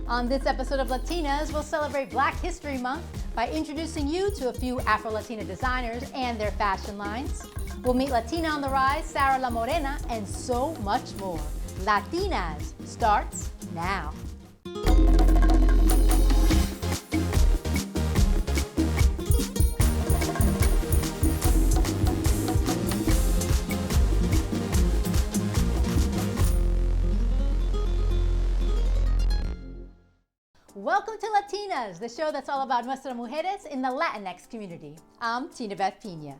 On this episode of Latinas, we'll celebrate Black History Month by introducing you to a few Afro-Latina designers and their fashion lines. We'll meet Latina on the Rise, Sarah La Morena, and so much more. Latinas starts now. Welcome to Latinas, the show that's all about nuestras mujeres in the Latinx community. I'm Tina Beth Pina.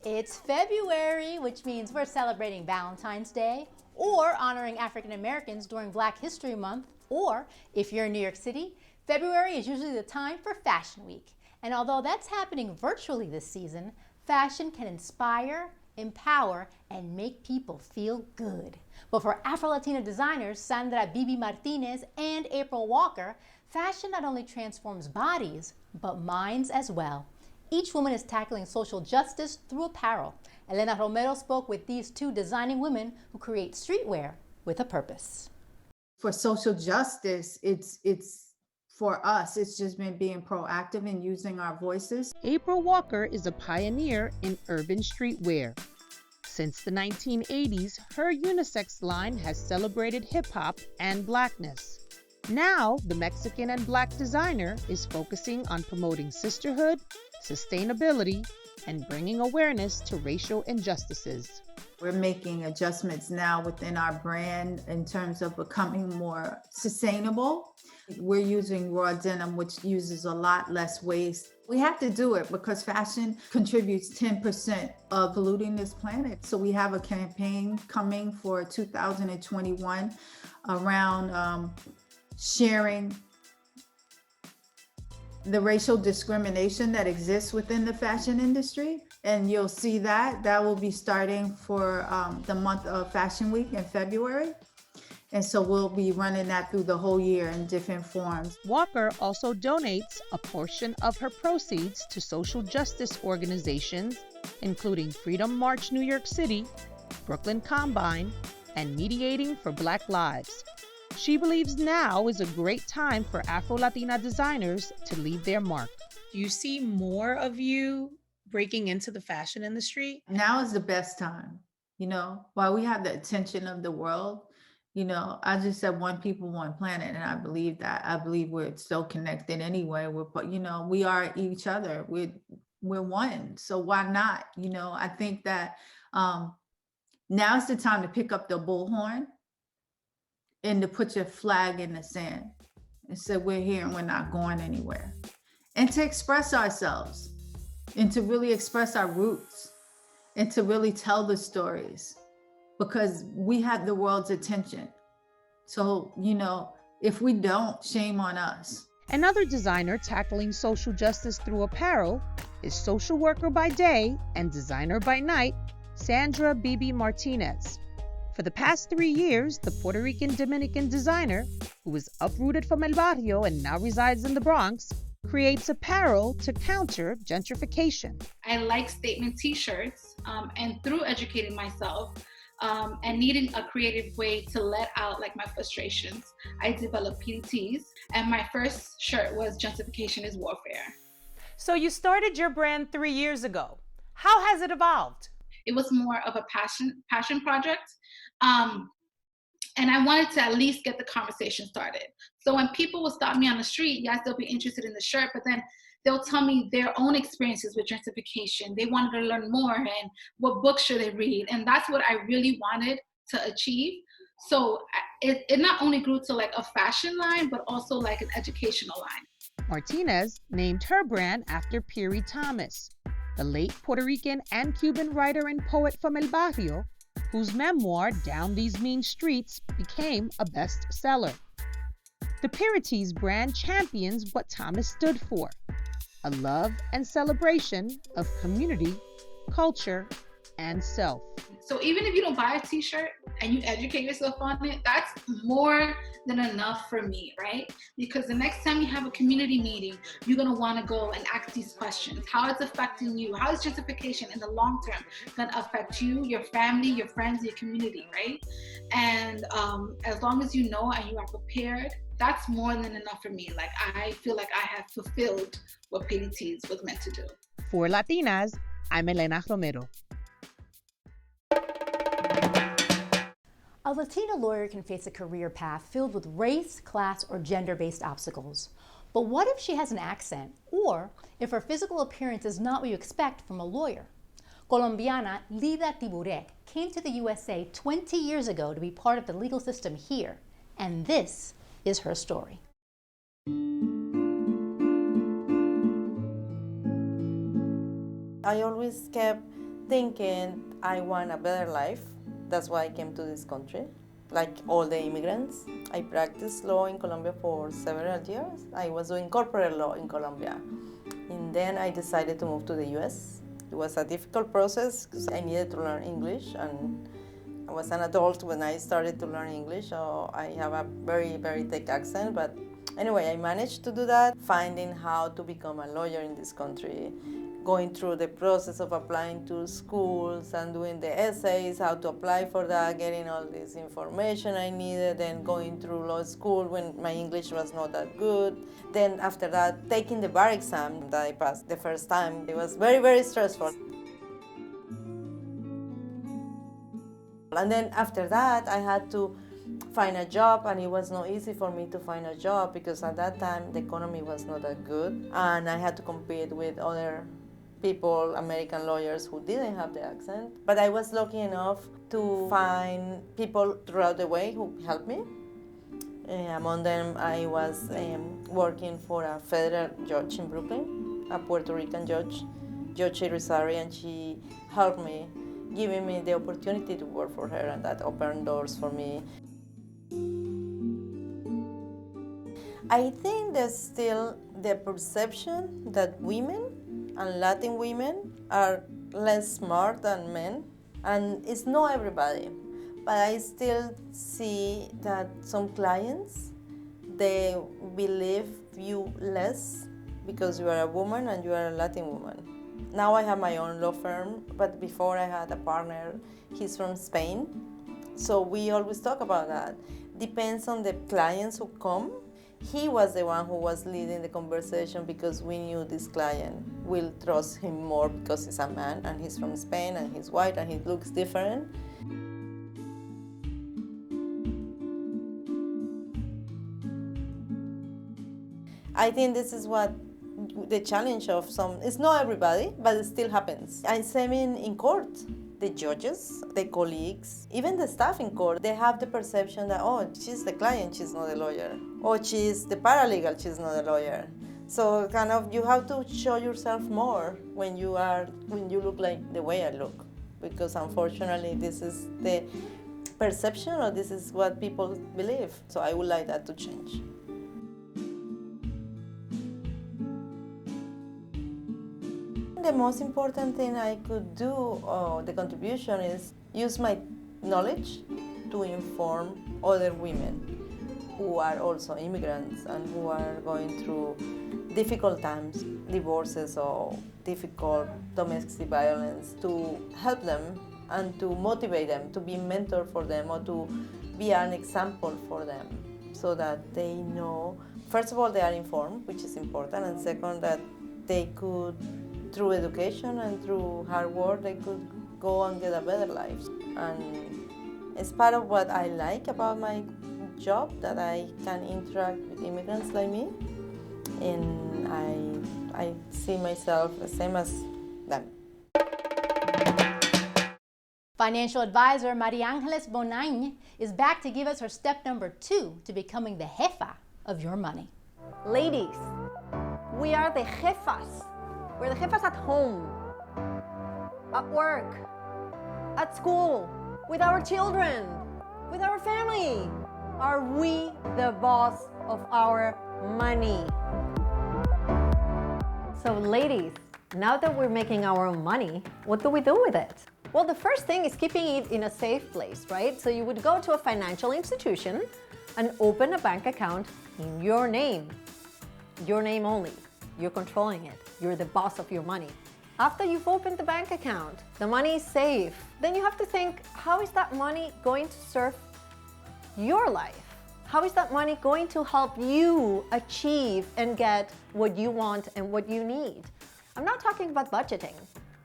It's February, which means we're celebrating Valentine's Day or honoring African Americans during Black History Month, or if you're in New York City, February is usually the time for Fashion Week. And although that's happening virtually this season, fashion can inspire, empower, and make people feel good. But for Afro-Latina designers Sandra Bibi Martinez and April Walker, fashion not only transforms bodies, but minds as well. Each woman is tackling social justice through apparel. Elena Romero spoke with these two designing women who create streetwear with a purpose. For social justice, it's for us, it's just been being proactive and using our voices. April Walker is a pioneer in urban streetwear. Since the 1980s, her unisex line has celebrated hip-hop and Blackness. Now, the Mexican and Black designer is focusing on promoting sisterhood, sustainability, and bringing awareness to racial injustices. We're making adjustments now within our brand in terms of becoming more sustainable. We're using raw denim, which uses a lot less waste. We have to do it because fashion contributes 10% of polluting this planet. So we have a campaign coming for 2021 around sharing the racial discrimination that exists within the fashion industry. And you'll see that will be starting for the month of Fashion Week in February. And so we'll be running that through the whole year in different forms. Walker also donates a portion of her proceeds to social justice organizations, including Freedom March New York City, Brooklyn Combine, and Mediating for Black Lives. She believes now is a great time for Afro-Latina designers to leave their mark. Do you see more of you breaking into the fashion industry? Now is the best time, while we have the attention of the world. I just said one people, one planet, and I believe that. I believe we're so connected anyway. We are each other. We're one. So why not? I think that now's the time to pick up the bullhorn and to put your flag in the sand and say, we're here and we're not going anywhere. And to express ourselves and to really express our roots and to really tell the stories, because we have the world's attention. So, if we don't, shame on us. Another designer tackling social justice through apparel is social worker by day and designer by night, Sandra Bibi Martinez. For the past 3 years, the Puerto Rican Dominican designer, who was uprooted from El Barrio and now resides in the Bronx, creates apparel to counter gentrification. I like statement t-shirts, and through educating myself and needing a creative way to let out my frustrations, I developed PDTs, and my first shirt was Gentrification is Warfare. So you started your brand 3 years ago. How has it evolved? It was more of a passion project. And I wanted to at least get the conversation started. So when people will stop me on the street, yes, they'll be interested in the shirt, but then they'll tell me their own experiences with gentrification. They wanted to learn more and what books should they read. And that's what I really wanted to achieve. So it not only grew to a fashion line, but also an educational line. Martinez named her brand after Piri Thomas, the late Puerto Rican and Cuban writer and poet from El Barrio, whose memoir, Down These Mean Streets, became a bestseller. The Pirities brand champions what Thomas stood for, a love and celebration of community, culture, and self. So even if you don't buy a t-shirt and you educate yourself on it, that's more than enough for me, right? Because the next time you have a community meeting, you're gonna wanna go and ask these questions. How it's affecting you? How is gentrification in the long term gonna affect you, your family, your friends, your community, right? And as long as you know and you are prepared, that's more than enough for me. Like, I feel like I have fulfilled what PDTs was meant to do. For Latinas, I'm Elena Romero. A Latina lawyer can face a career path filled with race, class, or gender-based obstacles. But what if she has an accent, or if her physical appearance is not what you expect from a lawyer? Colombiana Lida Tiburek came to the USA 20 years ago to be part of the legal system here, and this is her story. I always kept thinking I want a better life. That's why I came to this country, like all the immigrants. I practiced law in Colombia for several years. I was doing corporate law in Colombia. And then I decided to move to the US. It was a difficult process because I needed to learn English, and I was an adult when I started to learn English, so I have a very, very thick accent. But anyway, I managed to do that, finding how to become a lawyer in this country, going through the process of applying to schools and doing the essays, how to apply for that, getting all this information I needed, then going through law school when my English was not that good. Then after that, taking the bar exam that I passed the first time. It was very, very stressful. And then after that, I had to find a job, and it was not easy for me to find a job because at that time the economy was not that good, and I had to compete with other people, American lawyers who didn't have the accent. But I was lucky enough to find people throughout the way who helped me. Among them, I was working for a federal judge in Brooklyn, a Puerto Rican judge, Judge Irizarry, and she helped me, giving me the opportunity to work for her, and that opened doors for me. I think there's still the perception that women and Latin women are less smart than men, and it's not everybody. But I still see that some clients, they believe you less because you are a woman and you are a Latin woman. Now I have my own law firm, but before I had a partner, he's from Spain. So we always talk about that. Depends on the clients who come. He was the one who was leading the conversation because we knew this client will trust him more because he's a man and he's from Spain and he's white and he looks different. I think this is what the challenge of some, it's not everybody, but it still happens. I say in court, the judges, the colleagues, even the staff in court, they have the perception that, oh, she's the client, she's not a lawyer. Or she's the paralegal, she's not a lawyer. So kind of you have to show yourself more when you look like the way I look. Because unfortunately this is the perception, or this is what people believe. So I would like that to change. The most important thing I could do, the contribution, is use my knowledge to inform other women who are also immigrants and who are going through difficult times, divorces or difficult domestic violence, to help them and to motivate them, to be a mentor for them or to be an example for them, so that they know, first of all, they are informed, which is important, and second, that they could, through education and through hard work, they could go and get a better life. And it's part of what I like about my job, that I can interact with immigrants like me, and I see myself the same as them. Financial advisor Maria Angeles Bonain is back to give us her step number 2 to becoming the jefa of your money. Ladies, we are the jefas. We're the jefas at home, at work, at school, with our children, with our family. Are we the boss of our money? So ladies, now that we're making our own money, what do we do with it? Well, the first thing is keeping it in a safe place, right? So you would go to a financial institution and open a bank account in your name only. You're controlling it. You're the boss of your money. After you've opened the bank account, the money is safe. Then you have to think, how is that money going to serve your life? How is that money going to help you achieve and get what you want and what you need? I'm not talking about budgeting.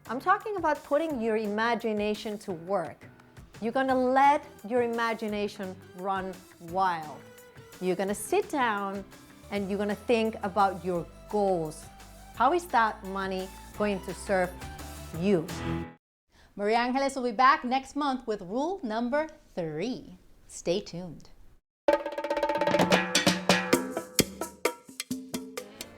I'm talking about putting your imagination to work. You're gonna let your imagination run wild. You're gonna sit down and you're gonna think about your goals. How is that money going to serve you? Maria Angeles will be back next month with rule number 3. Stay tuned.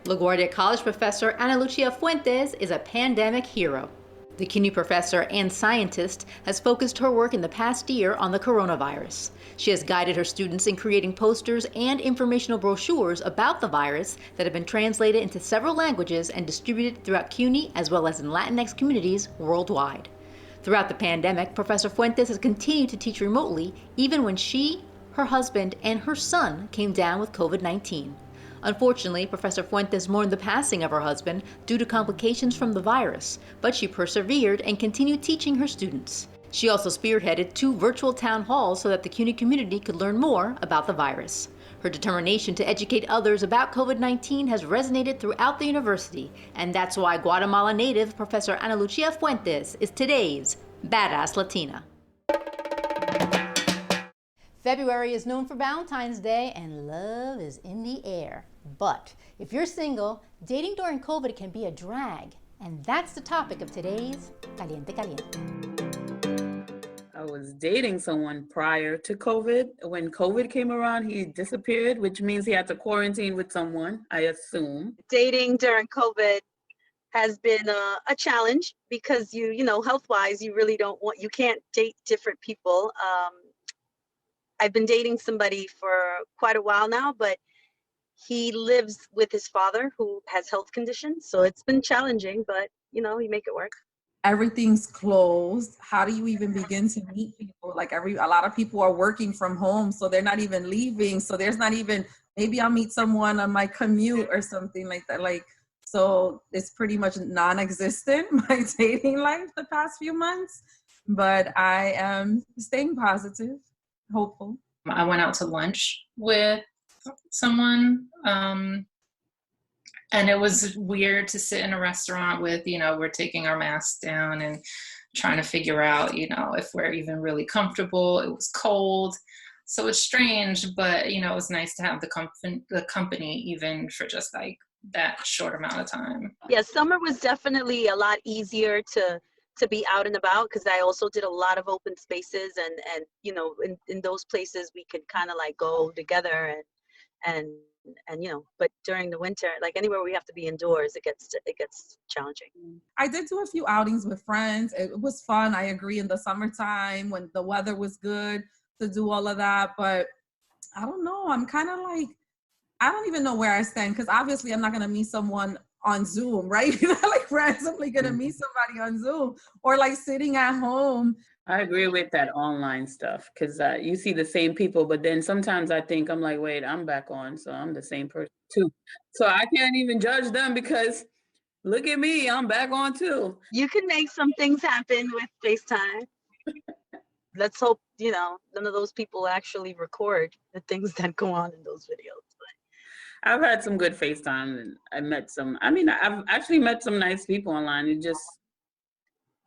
LaGuardia College professor Ana Lucia Fuentes is a pandemic hero. The CUNY professor and scientist has focused her work in the past year on the coronavirus. She has guided her students in creating posters and informational brochures about the virus that have been translated into several languages and distributed throughout CUNY as well as in Latinx communities worldwide. Throughout the pandemic, Professor Fuentes has continued to teach remotely even when she, her husband, and her son came down with COVID-19. Unfortunately, Professor Fuentes mourned the passing of her husband due to complications from the virus, but she persevered and continued teaching her students. She also spearheaded 2 virtual town halls so that the CUNY community could learn more about the virus. Her determination to educate others about COVID-19 has resonated throughout the university, and that's why Guatemala native Professor Ana Lucia Fuentes is today's Badass Latina. February is known for Valentine's Day and love is in the air. But if you're single, dating during COVID can be a drag. And that's the topic of today's Caliente Caliente. I was dating someone prior to COVID. When COVID came around, he disappeared, which means he had to quarantine with someone, I assume. Dating during COVID has been a challenge because you know, health-wise, you can't date different people. I've been dating somebody for quite a while now, but he lives with his father who has health conditions. So it's been challenging, but you know, you make it work. Everything's closed. How do you even begin to meet people? Like a lot of people are working from home, so they're not even leaving. So there's not even, maybe I'll meet someone on my commute or something like that. So it's pretty much non-existent, my dating life the past few months, but I am staying positive, hopeful. I went out to lunch with someone, and it was weird to sit in a restaurant with, you know, we're taking our masks down and trying to figure out, you know, if we're even really comfortable. It was cold, so it's strange, but you know, it was nice to have the company even for just like that short amount of time. Yeah, summer was definitely a lot easier to be out and about because I also did a lot of open spaces and you know, in those places we could kind of like go together and you know, but during the winter, like anywhere we have to be indoors, it gets challenging. I did do a few outings with friends. It was fun. I agree, in the summertime when the weather was good to do all of that, but I don't know. I'm kind of like, I don't even know where I stand because obviously I'm not going to meet someone on Zoom, right? You're not like randomly going to meet somebody on Zoom or like sitting at home. I agree with that online stuff because you see the same people, but then sometimes I think I'm like, wait, I'm back on, so I'm the same person too. So I can't even judge them because look at me, I'm back on too. You can make some things happen with FaceTime. Let's hope, you know, none of those people actually record the things that go on in those videos. But I've had some good FaceTime and I've actually met some nice people online. It just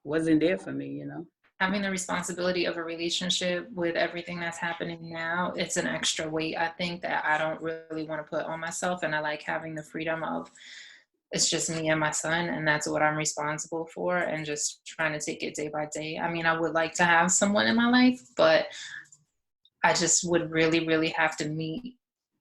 wasn't there for me, you know. Having the responsibility of a relationship with everything that's happening now, it's an extra weight, I think, that I don't really want to put on myself. And I like having the freedom of, it's just me and my son, and that's what I'm responsible for, and just trying to take it day by day. I mean, I would like to have someone in my life, but I just would really, really have to meet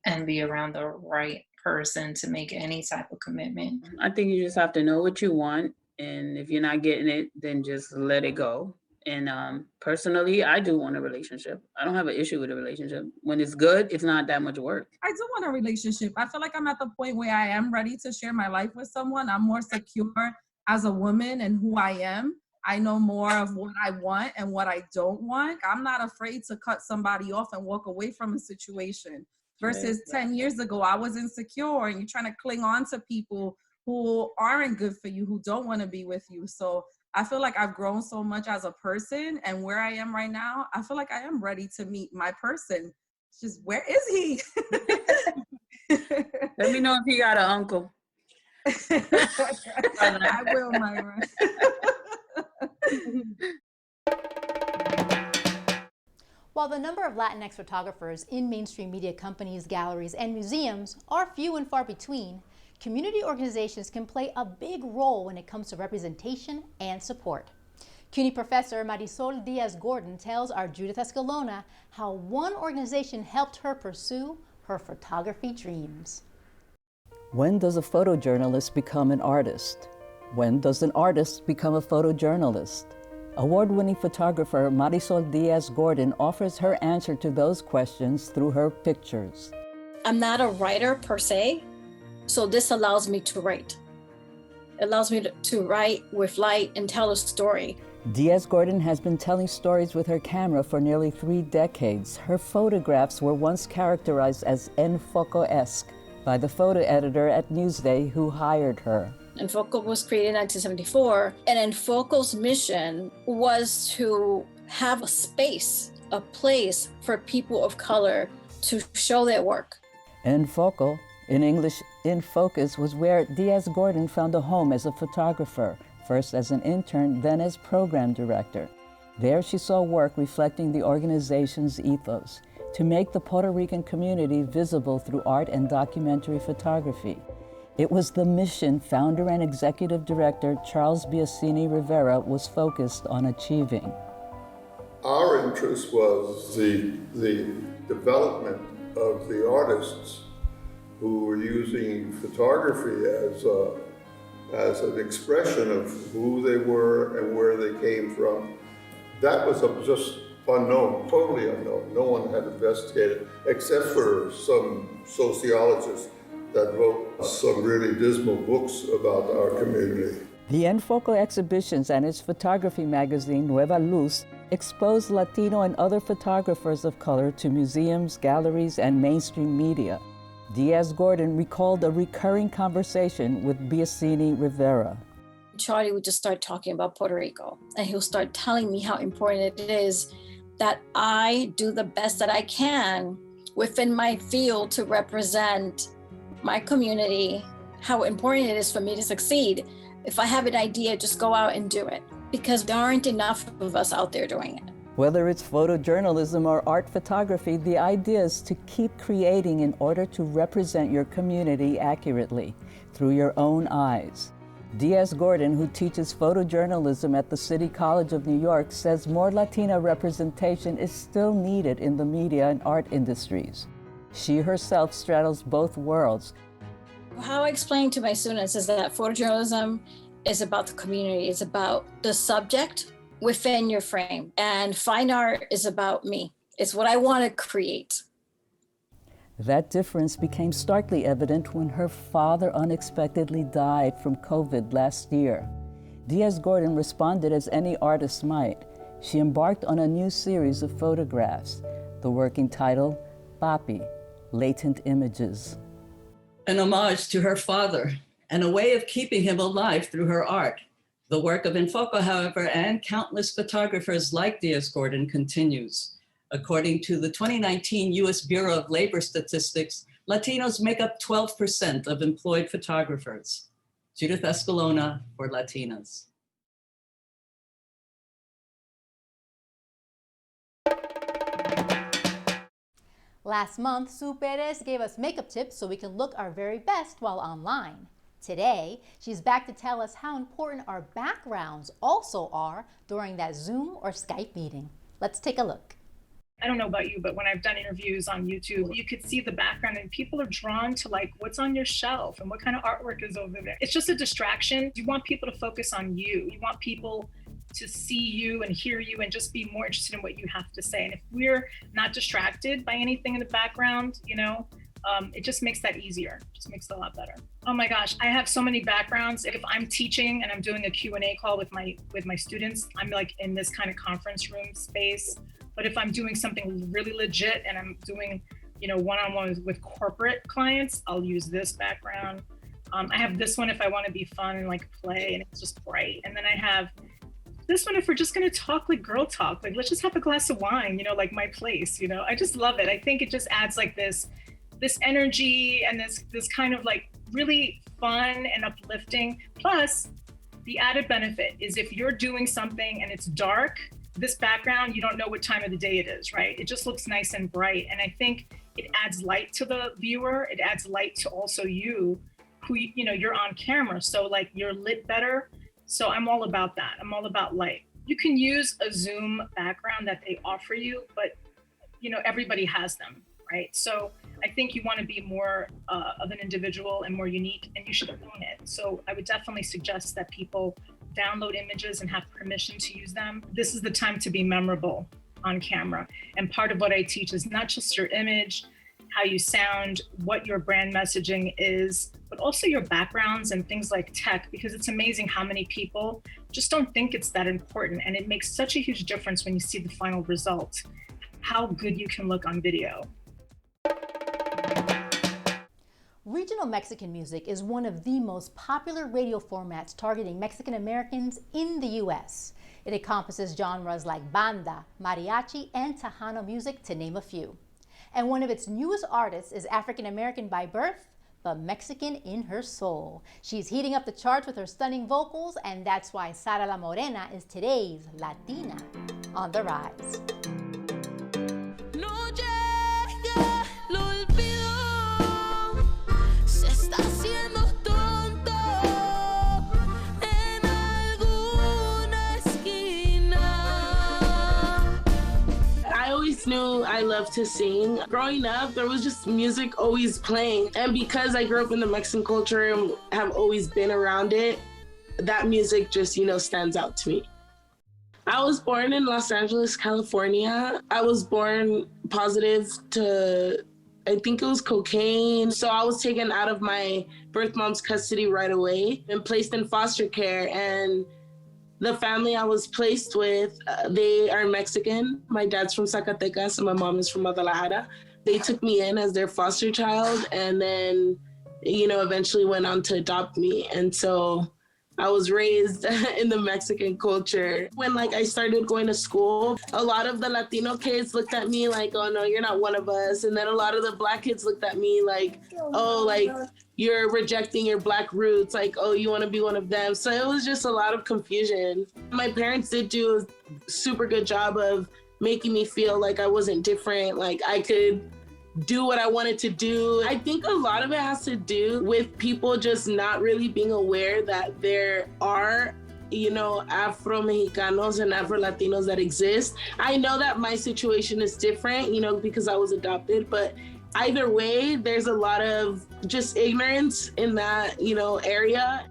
and be around the right person to make any type of commitment. I think you just have to know what you want. And if you're not getting it, then just let it go. And personally, I do want a relationship. I don't have an issue with a relationship. When it's good, it's not that much work. I do want a relationship. I feel like I'm at the point where I am ready to share my life with someone. I'm more secure as a woman and who I am. I know more of what I want and what I don't want. I'm not afraid to cut somebody off and walk away from a situation. Versus 10 years ago, I was insecure and you're trying to cling on to people who aren't good for you, who don't want to be with you. So I feel like I've grown so much as a person, and where I am right now, I feel like I am ready to meet my person. It's just, where is he? Let me know if he got an uncle. I will, Myra. While the number of Latinx photographers in mainstream media companies, galleries, and museums are few and far between, community organizations can play a big role when it comes to representation and support. CUNY professor Marisol Diaz-Gordon tells our Judith Escalona how one organization helped her pursue her photography dreams. When does a photojournalist become an artist? When does an artist become a photojournalist? Award-winning photographer Marisol Diaz-Gordon offers her answer to those questions through her pictures. I'm not a writer per se, so this allows me to write. It allows me to write with light and tell a story. Diaz-Gordon has been telling stories with her camera for nearly 3 decades. Her photographs were once characterized as Enfoco-esque by the photo editor at Newsday who hired her. Enfoco was created in 1974, and Enfoco's mission was to have a space, a place for people of color to show their work. Enfoco, in English, In Focus, was where Diaz-Gordon found a home as a photographer, first as an intern, then as program director. There she saw work reflecting the organization's ethos, to make the Puerto Rican community visible through art and documentary photography. It was the mission founder and executive director Charles Biasini Rivera was focused on achieving. Our interest was the development of the artists who were using photography as an expression of who they were and where they came from. That was just unknown, totally unknown. No one had investigated, except for some sociologists that wrote some really dismal books about our community. The Enfoco exhibitions and its photography magazine, Nueva Luz, exposed Latino and other photographers of color to museums, galleries, and mainstream media. Diaz-Gordon recalled a recurring conversation with Biasini Rivera. Charlie would just start talking about Puerto Rico, and he'll start telling me how important it is that I do the best that I can within my field to represent my community, how important it is for me to succeed. If I have an idea, just go out and do it, because there aren't enough of us out there doing it. Whether it's photojournalism or art photography, the idea is to keep creating in order to represent your community accurately through your own eyes. Diaz-Gordon, who teaches photojournalism at the City College of New York, says more Latina representation is still needed in the media and art industries. She herself straddles both worlds. How I explain to my students is that photojournalism is about the community, it's about the subject within your frame, and fine art is about me. It's what I want to create. That difference became starkly evident when her father unexpectedly died from COVID last year. Diaz-Gordon responded as any artist might. She embarked on a new series of photographs, the working title, Papi, Latent Images. An homage to her father and a way of keeping him alive through her art. The work of Enfoco, however, and countless photographers like Diaz-Gordon continues. According to the 2019 US Bureau of Labor Statistics, Latinos make up 12% of employed photographers. Judith Escalona for Latinas. Last month, Sue Perez gave us makeup tips so we can look our very best while online. Today, she's back to tell us how important our backgrounds also are during that Zoom or Skype meeting. Let's take a look. I don't know about you, but when I've done interviews on YouTube, you could see the background and people are drawn to like what's on your shelf and what kind of artwork is over there. It's just a distraction. You want people to focus on you. You want people to see you and hear you and just be more interested in what you have to say. And if we're not distracted by anything in the background, you know, it just makes that easier. Just makes it a lot better. Oh my gosh, I have so many backgrounds. If I'm teaching and I'm doing a Q&A call with my students, I'm like in this kind of conference room space. But if I'm doing something really legit and I'm doing, one-on-one with corporate clients, I'll use this background. I have this one if I want to be fun and like play and it's just bright. And then I have this one if we're just going to talk like girl talk, like let's just have a glass of wine, like my place, I just love it. I think it just adds like this energy and this kind of like really fun and uplifting. Plus the added benefit is if you're doing something and it's dark, this background, you don't know what time of the day it is, right? It just looks nice and bright. And I think it adds light to the viewer. It adds light to also you, who, you're on camera. So like you're lit better. So I'm all about that. I'm all about light. You can use a Zoom background that they offer you, but everybody has them, right? So I think you want to be more of an individual and more unique, and you should own it. So I would definitely suggest that people download images and have permission to use them. This is the time to be memorable on camera. And part of what I teach is not just your image, how you sound, what your brand messaging is, but also your backgrounds and things like tech, because it's amazing how many people just don't think it's that important. And it makes such a huge difference when you see the final result, how good you can look on video. Regional Mexican music is one of the most popular radio formats targeting Mexican Americans in the U.S. It encompasses genres like banda, mariachi, and Tejano music, to name a few. And one of its newest artists is African American by birth, but Mexican in her soul. She's heating up the charts with her stunning vocals, and that's why Sara La Morena is today's Latina on the rise. Knew I loved to sing. Growing up, there was just music always playing. And because I grew up in the Mexican culture and have always been around it, that music just, stands out to me. I was born in Los Angeles, California. I was born positive to, I think it was cocaine. So I was taken out of my birth mom's custody right away and placed in foster care. And the family I was placed with, they are Mexican. My dad's from Zacatecas and my mom is from Guadalajara. They took me in as their foster child and then, eventually went on to adopt me. And so I was raised in the Mexican culture. When I started going to school, a lot of the Latino kids looked at me like, oh no, you're not one of us. And then a lot of the Black kids looked at me like, oh, you're rejecting your Black roots, like, oh, you want to be one of them. So it was just a lot of confusion. My parents did do a super good job of making me feel like I wasn't different, like I could do what I wanted to do. I think a lot of it has to do with people just not really being aware that there are Afro-Mexicanos and Afro-Latinos that exist. I know that my situation is different, because I was adopted, but either way, there's a lot of just ignorance in that, area.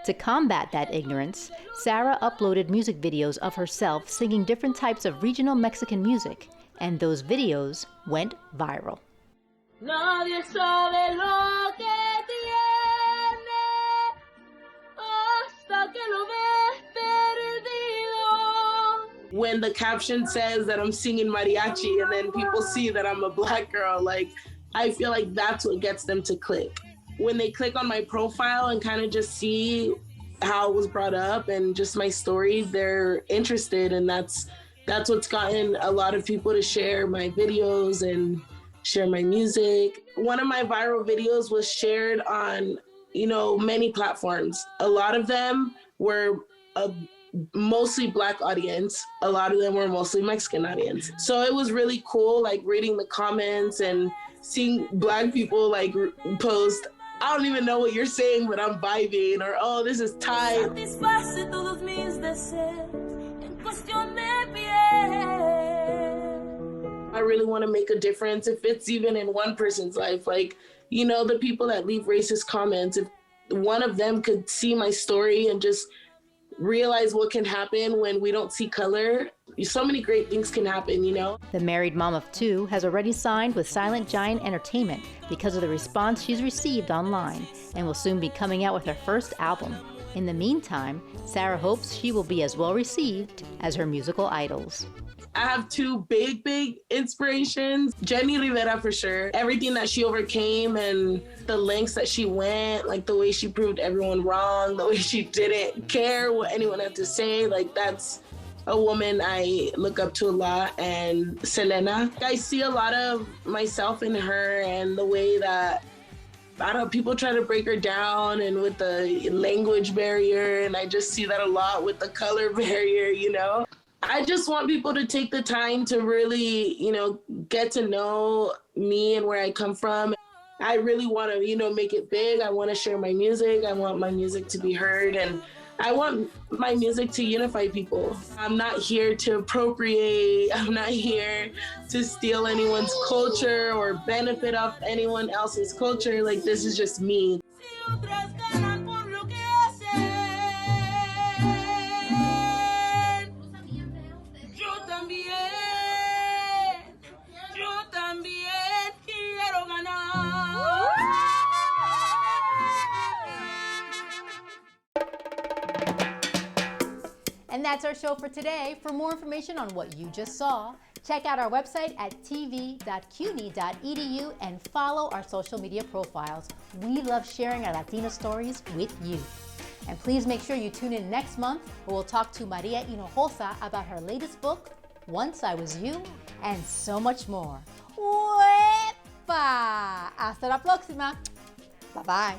To combat that ignorance, Sara uploaded music videos of herself singing different types of regional Mexican music, and those videos went viral. Nadie sabe lo que tiene hasta que lo ves perdido. When the caption says that I'm singing mariachi and then people see that I'm a Black girl, I feel like that's what gets them to click. When they click on my profile and kind of just see how it was brought up and just my story, they're interested, and that's what's gotten a lot of people to share my videos and share my music. One of my viral videos was shared on, many platforms. A lot of them were a mostly Black audience. A lot of them were mostly Mexican audience. So it was really cool, reading the comments and seeing Black people post, I don't even know what you're saying, but I'm vibing, or, oh, this is tight. I really want to make a difference, if it's even in one person's life. The people that leave racist comments, if one of them could see my story and just realize what can happen when we don't see color, so many great things can happen, you know? The married mom of two has already signed with Silent Giant Entertainment because of the response she's received online, and will soon be coming out with her first album. In the meantime, Sarah hopes she will be as well received as her musical idols. I have two big inspirations. Jenny Rivera for sure. Everything that she overcame and the lengths that she went, like the way she proved everyone wrong, the way she didn't care what anyone had to say, like that's a woman I look up to a lot. And Selena, I see a lot of myself in her and the way that people try to break her down and with the language barrier, and I just see that a lot with the color barrier, you know? I just want people to take the time to really, you know, get to know me and where I come from. I really want to, you know, make it big. I want to share my music. I want my music to be heard, and I want my music to unify people. I'm not here to appropriate. I'm not here to steal anyone's culture or benefit off anyone else's culture. Like, this is just me. And that's our show for today. For more information on what you just saw, check out our website at tv.cuny.edu and follow our social media profiles. We love sharing our Latina stories with you. And please make sure you tune in next month, where we'll talk to Maria Hinojosa about her latest book, Once I Was You, and so much more. ¡Uepa! Hasta la próxima. Bye-bye.